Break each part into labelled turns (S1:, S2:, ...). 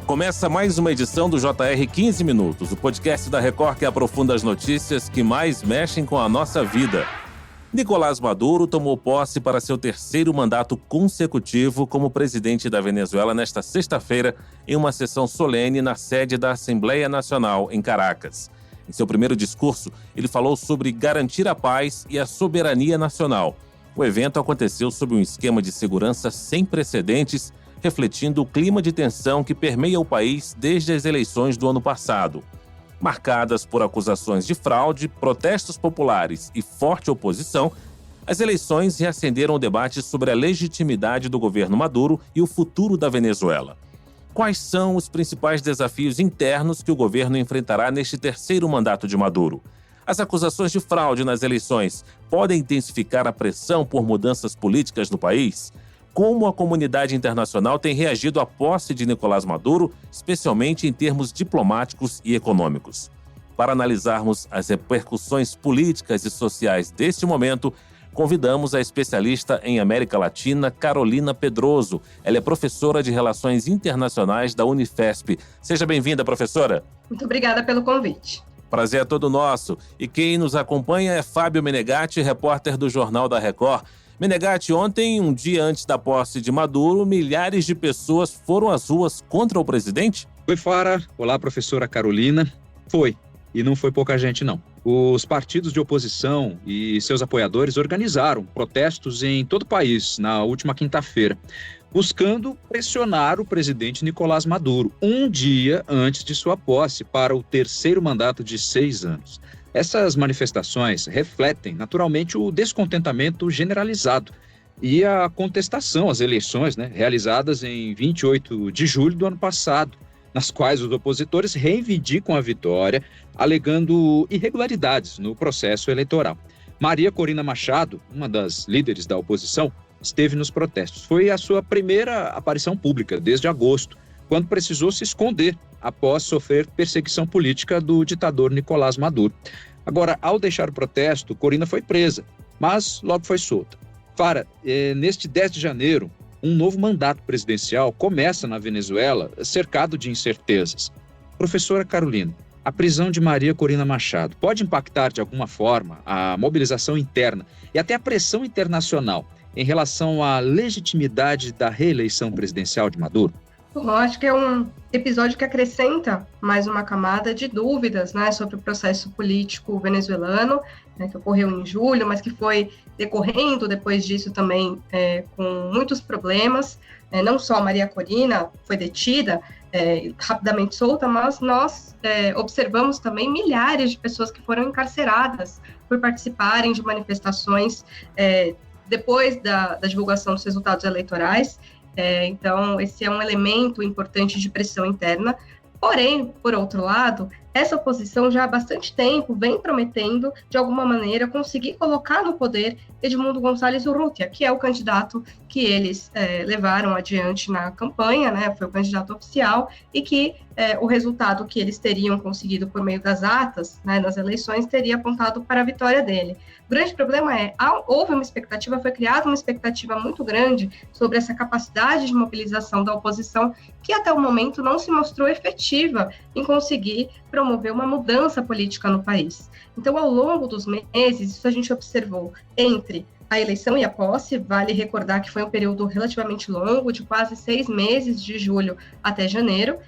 S1: Começa mais uma edição do JR 15 Minutos, o podcast da Record que aprofunda as notícias que mais mexem com a nossa vida. Nicolás Maduro tomou posse para seu terceiro mandato consecutivo como presidente da Venezuela nesta sexta-feira, em uma sessão solene na sede da Assembleia Nacional, em Caracas. Em seu primeiro discurso, ele falou sobre garantir a paz e a soberania nacional. O evento aconteceu sob um esquema de segurança sem precedentes, refletindo o clima de tensão que permeia o país desde as eleições do ano passado. Marcadas por acusações de fraude, protestos populares e forte oposição, as eleições reacenderam o debate sobre a legitimidade do governo Maduro e o futuro da Venezuela. Quais são os principais desafios internos que o governo enfrentará neste terceiro mandato de Maduro? As acusações de fraude nas eleições podem intensificar a pressão por mudanças políticas no país? Como a comunidade internacional tem reagido à posse de Nicolás Maduro, especialmente em termos diplomáticos e econômicos. Para analisarmos as repercussões políticas e sociais deste momento, convidamos a especialista em América Latina, Carolina Pedroso. Ela é professora de Relações Internacionais da Unifesp. Seja bem-vinda, professora.
S2: Muito obrigada pelo convite.
S1: Prazer é todo nosso. E quem nos acompanha é Fábio Menegatti, repórter do Jornal da Record. Menegatti, ontem, um dia antes da posse de Maduro, milhares de pessoas foram às ruas contra o presidente?
S3: Oi, Fara. Olá, professora Carolina. Foi. E não foi pouca gente, não. Os partidos de oposição e seus apoiadores organizaram protestos em todo o país na última quinta-feira, buscando pressionar o presidente Nicolás Maduro, um dia antes de sua posse para o terceiro mandato de 6 anos. Essas manifestações refletem, naturalmente, o descontentamento generalizado e a contestação às eleições, realizadas em 28 de julho do ano passado, nas quais os opositores reivindicam a vitória, alegando irregularidades no processo eleitoral. Maria Corina Machado, uma das líderes da oposição, esteve nos protestos. Foi a sua primeira aparição pública desde agosto, quando precisou se esconder após sofrer perseguição política do ditador Nicolás Maduro. Agora, ao deixar o protesto, Corina foi presa, mas logo foi solta. Fara, neste 10 de janeiro, um novo mandato presidencial começa na Venezuela, cercado de incertezas. Professora Carolina, a prisão de Maria Corina Machado pode impactar de alguma forma a mobilização interna e até a pressão internacional em relação à legitimidade da reeleição presidencial de Maduro?
S2: Bom, acho que é um episódio que acrescenta mais uma camada de dúvidas, sobre o processo político venezuelano, que ocorreu em julho, mas que foi decorrendo depois disso também com muitos problemas. Não só Maria Corina foi detida, rapidamente solta, mas nós observamos também milhares de pessoas que foram encarceradas por participarem de manifestações depois da divulgação dos resultados eleitorais. Então, esse é um elemento importante de pressão interna. Porém, por outro lado, essa oposição já há bastante tempo vem prometendo, de alguma maneira, conseguir colocar no poder Edmundo González Urrutia, que é o candidato que eles levaram adiante na campanha, foi o candidato oficial, e que o resultado que eles teriam conseguido por meio das atas, nas eleições, teria apontado para a vitória dele. O grande problema houve uma expectativa, foi criada uma expectativa muito grande sobre essa capacidade de mobilização da oposição, que até o momento não se mostrou efetiva em conseguir promover uma mudança política no país. Então, ao longo dos meses, isso a gente observou entre a eleição e a posse. Vale recordar que foi um período relativamente longo, de quase 6 meses, de julho até janeiro,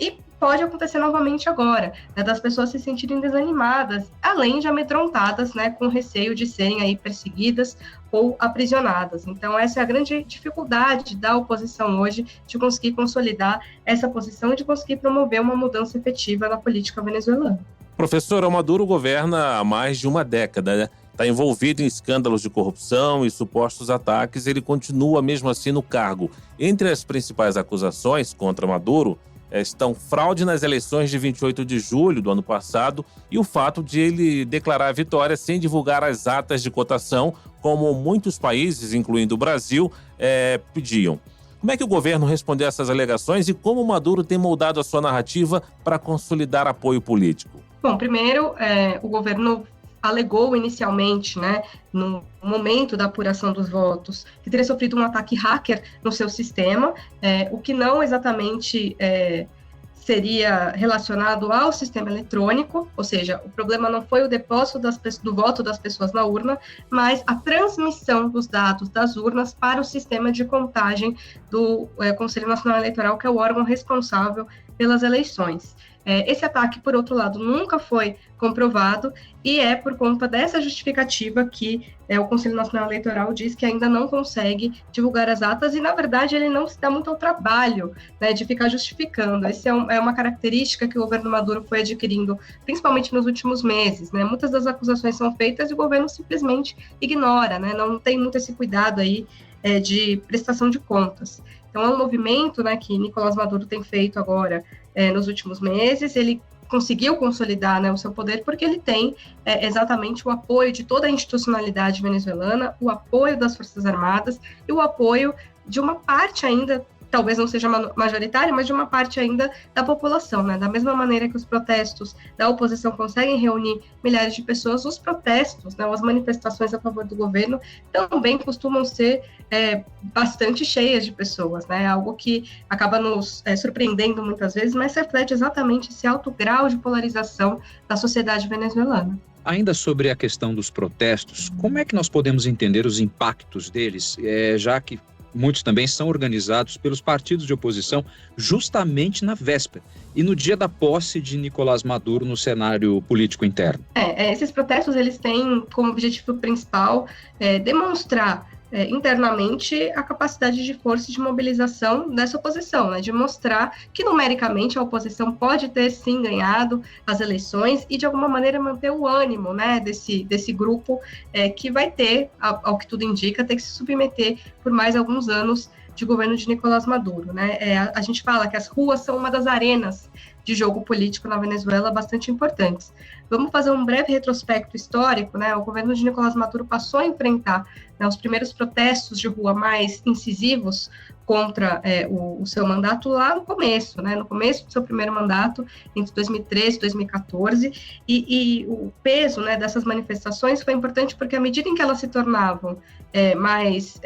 S2: e pode acontecer novamente agora, das pessoas se sentirem desanimadas, além de amedrontadas, com receio de serem aí perseguidas ou aprisionadas. Então, essa é a grande dificuldade da oposição hoje, de conseguir consolidar essa posição e de conseguir promover uma mudança efetiva na política venezuelana.
S1: Professora, Maduro governa há mais de uma década, Está envolvido em escândalos de corrupção e supostos ataques, ele continua mesmo assim no cargo. Entre as principais acusações contra Maduro estão fraude nas eleições de 28 de julho do ano passado e o fato de ele declarar a vitória sem divulgar as atas de cotação, como muitos países, incluindo o Brasil, pediam. Como é que o governo respondeu a essas alegações e como Maduro tem moldado a sua narrativa para consolidar apoio político?
S2: Bom, primeiro, o governo alegou inicialmente, né, no momento da apuração dos votos, que teria sofrido um ataque hacker no seu sistema, o que não exatamente seria relacionado ao sistema eletrônico, ou seja, o problema não foi o depósito do voto das pessoas na urna, mas a transmissão dos dados das urnas para o sistema de contagem do Conselho Nacional Eleitoral, que é o órgão responsável pelas eleições. Esse ataque, por outro lado, nunca foi comprovado e é por conta dessa justificativa que o Conselho Nacional Eleitoral diz que ainda não consegue divulgar as atas e, na verdade, ele não se dá muito ao trabalho, né, de ficar justificando. Essa é uma característica que o governo Maduro foi adquirindo, principalmente nos últimos meses, né? Muitas das acusações são feitas e o governo simplesmente ignora, né? Não tem muito esse cuidado aí de prestação de contas. Então, é um movimento, né, que Nicolás Maduro tem feito agora nos últimos meses. Ele conseguiu consolidar, né, o seu poder porque ele tem exatamente o apoio de toda a institucionalidade venezuelana, o apoio das Forças Armadas e o apoio de uma parte ainda, talvez não seja majoritária, mas de uma parte ainda da população, né? Da mesma maneira que os protestos da oposição conseguem reunir milhares de pessoas, os protestos, né, as manifestações a favor do governo também costumam ser bastante cheias de pessoas, né? Algo que acaba nos surpreendendo muitas vezes, mas reflete exatamente esse alto grau de polarização da sociedade venezuelana.
S3: Ainda sobre a questão dos protestos, como é que nós podemos entender os impactos deles, já que muitos também são organizados pelos partidos de oposição justamente na véspera e no dia da posse de Nicolás Maduro no cenário político interno?
S2: Esses protestos eles têm como objetivo principal demonstrar internamente a capacidade de força e de mobilização dessa oposição, né, de mostrar que numericamente a oposição pode ter sim ganhado as eleições e de alguma maneira manter o ânimo, né, desse grupo que vai ter, ao que tudo indica, ter que se submeter por mais alguns anos de governo de Nicolás Maduro, né? A gente fala que as ruas são uma das arenas de jogo político na Venezuela bastante importantes. Vamos fazer um breve retrospecto histórico, né? O governo de Nicolás Maduro passou a enfrentar, né, os primeiros protestos de rua mais incisivos contra o seu mandato lá no começo, né? No começo do seu primeiro mandato, entre 2013 e 2014, e o peso, né, dessas manifestações foi importante porque à medida em que elas se tornavam mais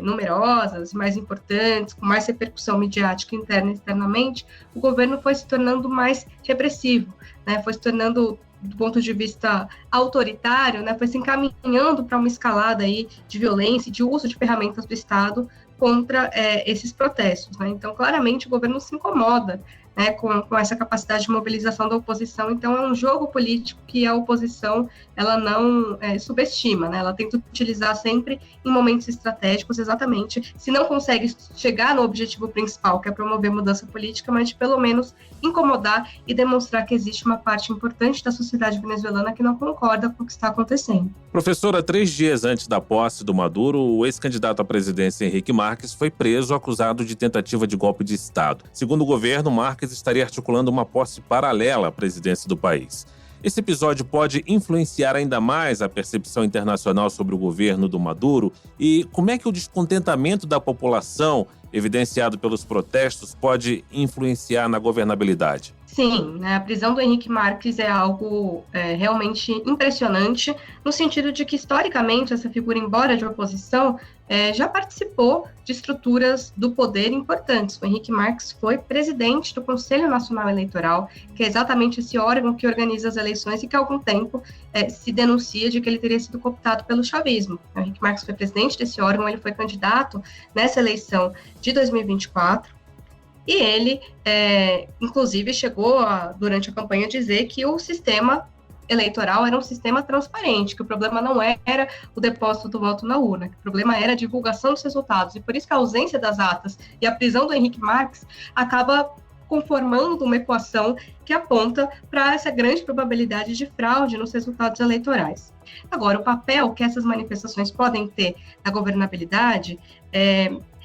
S2: numerosas, mais importantes, com mais repercussão midiática interna e externamente, o governo foi se tornando mais repressivo, né? Foi se tornando, do ponto de vista autoritário, né, foi se encaminhando para uma escalada aí de violência e de uso de ferramentas do Estado contra esses protestos, né? Então, claramente, o governo se incomoda, né, com essa capacidade de mobilização da oposição. Então, é um jogo político que a oposição ela não subestima, né? Ela tenta utilizar sempre em momentos estratégicos, exatamente, se não consegue chegar no objetivo principal, que é promover mudança política, mas de pelo menos incomodar e demonstrar que existe uma parte importante da sociedade venezuelana que não concorda com o que está acontecendo.
S1: Professora, 3 dias antes da posse do Maduro, o ex-candidato à presidência Henrique Marques foi preso acusado de tentativa de golpe de Estado. Segundo o governo, Marques estaria articulando uma posse paralela à presidência do país. Esse episódio pode influenciar ainda mais a percepção internacional sobre o governo do Maduro? E como é que o descontentamento da população, evidenciado pelos protestos, pode influenciar na governabilidade?
S2: Sim, né, a prisão do Henrique Marques é algo realmente impressionante, no sentido de que, historicamente, essa figura, embora de oposição, já participou de estruturas do poder importantes. O Henrique Marques foi presidente do Conselho Nacional Eleitoral, que é exatamente esse órgão que organiza as eleições e que há algum tempo se denuncia de que ele teria sido cooptado pelo chavismo. O Henrique Marques foi presidente desse órgão, ele foi candidato nessa eleição de 2024, e ele, inclusive, chegou durante a campanha a dizer que o sistema eleitoral era um sistema transparente, que o problema não era o depósito do voto na urna, que o problema era a divulgação dos resultados, e por isso que a ausência das atas e a prisão do Henrique Marques acaba conformando uma equação que aponta para essa grande probabilidade de fraude nos resultados eleitorais. Agora, o papel que essas manifestações podem ter na governabilidade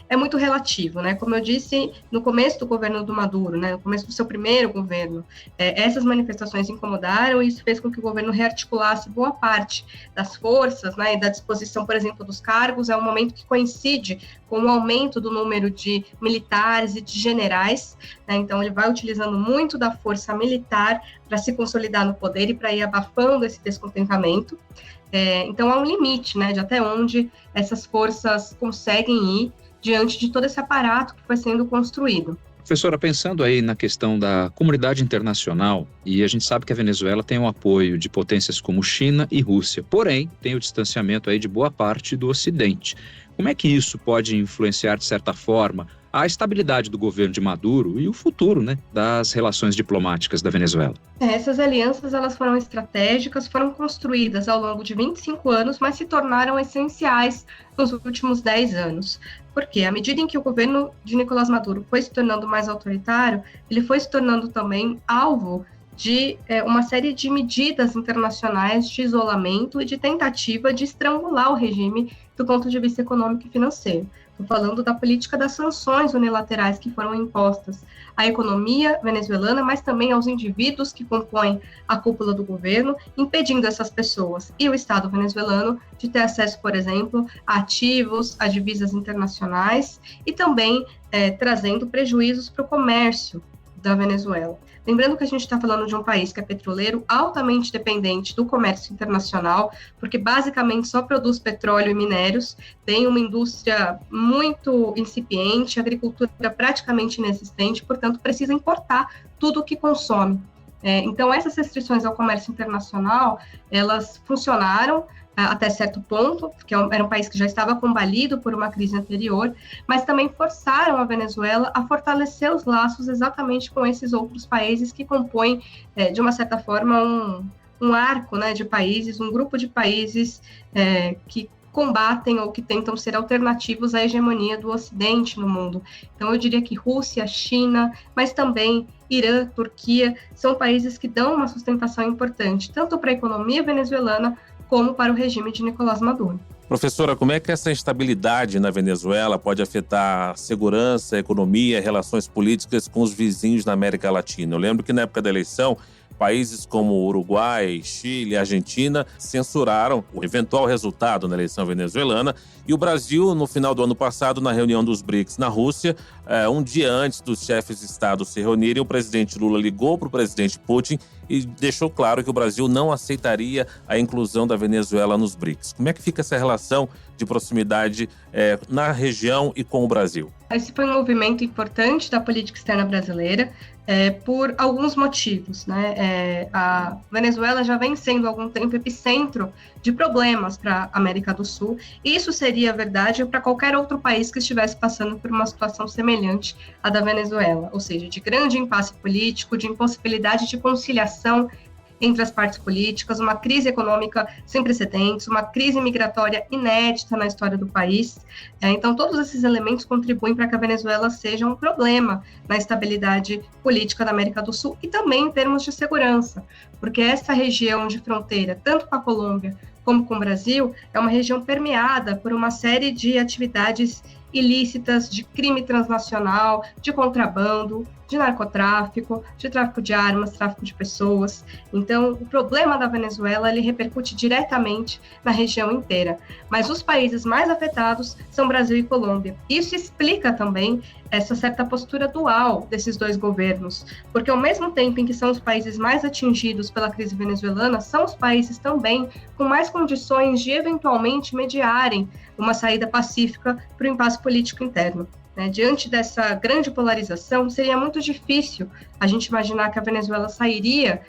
S2: é muito relativo, né? Como eu disse, no começo do governo do Maduro, né, no começo do seu primeiro governo, essas manifestações incomodaram e isso fez com que o governo rearticulasse boa parte das forças, né, e da disposição, por exemplo, dos cargos. É um momento que coincide com o aumento do número de militares e de generais, né? Então ele vai utilizando muito da força militar para se consolidar no poder e para ir abafando esse descontentamento. Então há um limite, né, de até onde essas forças conseguem ir diante de todo esse aparato que foi sendo construído.
S3: Professora, pensando aí na questão da comunidade internacional, e a gente sabe que a Venezuela tem o apoio de potências como China e Rússia, porém tem o distanciamento aí de boa parte do Ocidente. Como é que isso pode influenciar, de certa forma, a estabilidade do governo de Maduro e o futuro, né, das relações diplomáticas da Venezuela?
S2: Essas alianças elas foram estratégicas, foram construídas ao longo de 25 anos, mas se tornaram essenciais nos últimos 10 anos. Porque à medida em que o governo de Nicolás Maduro foi se tornando mais autoritário, ele foi se tornando também alvo de uma série de medidas internacionais de isolamento e de tentativa de estrangular o regime do ponto de vista econômico e financeiro. Estou falando da política das sanções unilaterais que foram impostas à economia venezuelana, mas também aos indivíduos que compõem a cúpula do governo, impedindo essas pessoas e o Estado venezuelano de ter acesso, por exemplo, a ativos, a divisas internacionais e também trazendo prejuízos para o comércio da Venezuela. Lembrando que a gente está falando de um país que é petroleiro, altamente dependente do comércio internacional, porque basicamente só produz petróleo e minérios, tem uma indústria muito incipiente, agricultura praticamente inexistente, portanto precisa importar tudo o que consome. Então essas restrições ao comércio internacional, elas funcionaram até certo ponto, porque era um país que já estava combalido por uma crise anterior, mas também forçaram a Venezuela a fortalecer os laços exatamente com esses outros países que compõem, de uma certa forma, um arco, né, de países, um grupo de países que combatem ou que tentam ser alternativos à hegemonia do Ocidente no mundo. Então, eu diria que Rússia, China, mas também Irã, Turquia, são países que dão uma sustentação importante, tanto para a economia venezuelana, como para o regime de Nicolás Maduro.
S1: Professora, como é que essa instabilidade na Venezuela pode afetar a segurança, a economia, relações políticas com os vizinhos da América Latina? Eu lembro que na época da eleição, países como Uruguai, Chile e Argentina censuraram o eventual resultado na eleição venezuelana e o Brasil, no final do ano passado, na reunião dos BRICS na Rússia, um dia antes dos chefes de Estado se reunirem, o presidente Lula ligou para o presidente Putin e deixou claro que o Brasil não aceitaria a inclusão da Venezuela nos BRICS. Como é que fica essa relação de proximidade na região e com o Brasil?
S2: Esse foi um movimento importante da política externa brasileira, por alguns motivos, né? A Venezuela já vem sendo há algum tempo epicentro de problemas para a América do Sul, e isso seria verdade para qualquer outro país que estivesse passando por uma situação semelhante à da Venezuela, ou seja, de grande impasse político, de impossibilidade de conciliação entre as partes políticas, uma crise econômica sem precedentes, uma crise migratória inédita na história do país. Então, todos esses elementos contribuem para que a Venezuela seja um problema na estabilidade política da América do Sul e também em termos de segurança, porque essa região de fronteira, tanto com a Colômbia como com o Brasil, é uma região permeada por uma série de atividades ilícitas, de crime transnacional, de contrabando, de narcotráfico, de tráfico de armas, tráfico de pessoas. Então, o problema da Venezuela, ele repercute diretamente na região inteira. Mas os países mais afetados são Brasil e Colômbia. Isso explica também essa certa postura dual desses dois governos, porque ao mesmo tempo em que são os países mais atingidos pela crise venezuelana, são os países também com mais condições de eventualmente mediarem uma saída pacífica para o impasse político interno. Diante dessa grande polarização, seria muito difícil a gente imaginar que a Venezuela sairia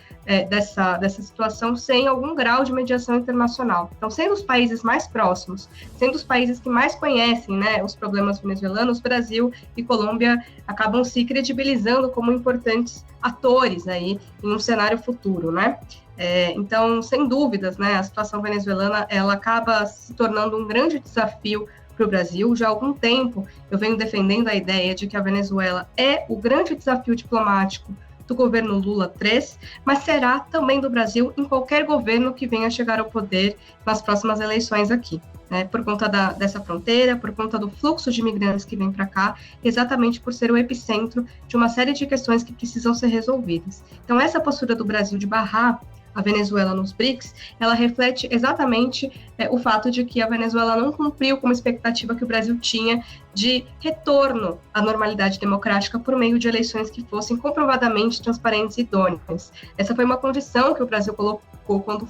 S2: dessa situação sem algum grau de mediação internacional. Então, sendo os países mais próximos, sendo os países que mais conhecem, os problemas venezuelanos, Brasil e Colômbia acabam se credibilizando como importantes atores aí em um cenário futuro, Então, sem dúvidas, a situação venezuelana ela acaba se tornando um grande desafio para o Brasil. Já há algum tempo eu venho defendendo a ideia de que a Venezuela é o grande desafio diplomático do governo Lula III, mas será também do Brasil em qualquer governo que venha chegar ao poder nas próximas eleições aqui. né, por conta dessa fronteira, por conta do fluxo de imigrantes que vem para cá, exatamente por ser o epicentro de uma série de questões que precisam ser resolvidas. Então, essa postura do Brasil de barrar a Venezuela nos BRICS, ela reflete exatamente o fato de que a Venezuela não cumpriu com a expectativa que o Brasil tinha de retorno à normalidade democrática por meio de eleições que fossem comprovadamente transparentes e idôneas. Essa foi uma condição que o Brasil colocou quando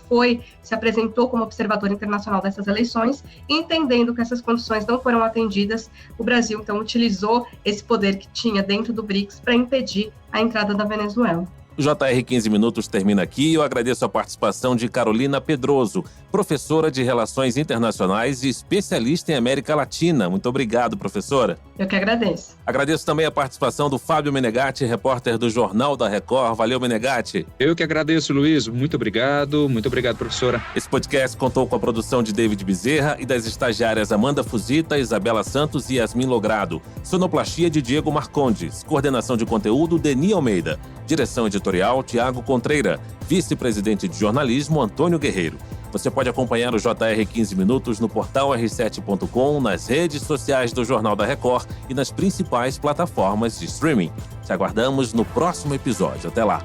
S2: se apresentou como observador internacional dessas eleições, e entendendo que essas condições não foram atendidas, o Brasil, então, utilizou esse poder que tinha dentro do BRICS para impedir a entrada da Venezuela.
S1: O JR 15 Minutos termina aqui e eu agradeço a participação de Carolina Pedroso, professora de Relações Internacionais e especialista em América Latina. Muito obrigado, professora.
S2: Eu que agradeço.
S1: Agradeço também a participação do Fábio Menegatti, repórter do Jornal da Record. Valeu, Menegatti.
S3: Eu que agradeço, Luiz. Muito obrigado, professora.
S1: Esse podcast contou com a produção de David Bezerra e das estagiárias Amanda Fuzita, Isabela Santos e Yasmin Logrado. Sonoplastia de Diego Marcondes. Coordenação de conteúdo, Deni Almeida. Direção editorial, Tiago Contreira. Vice-presidente de jornalismo, Antônio Guerreiro. Você pode acompanhar o JR 15 Minutos no portal r7.com, nas redes sociais do Jornal da Record e nas principais plataformas de streaming. Te aguardamos no próximo episódio. Até lá!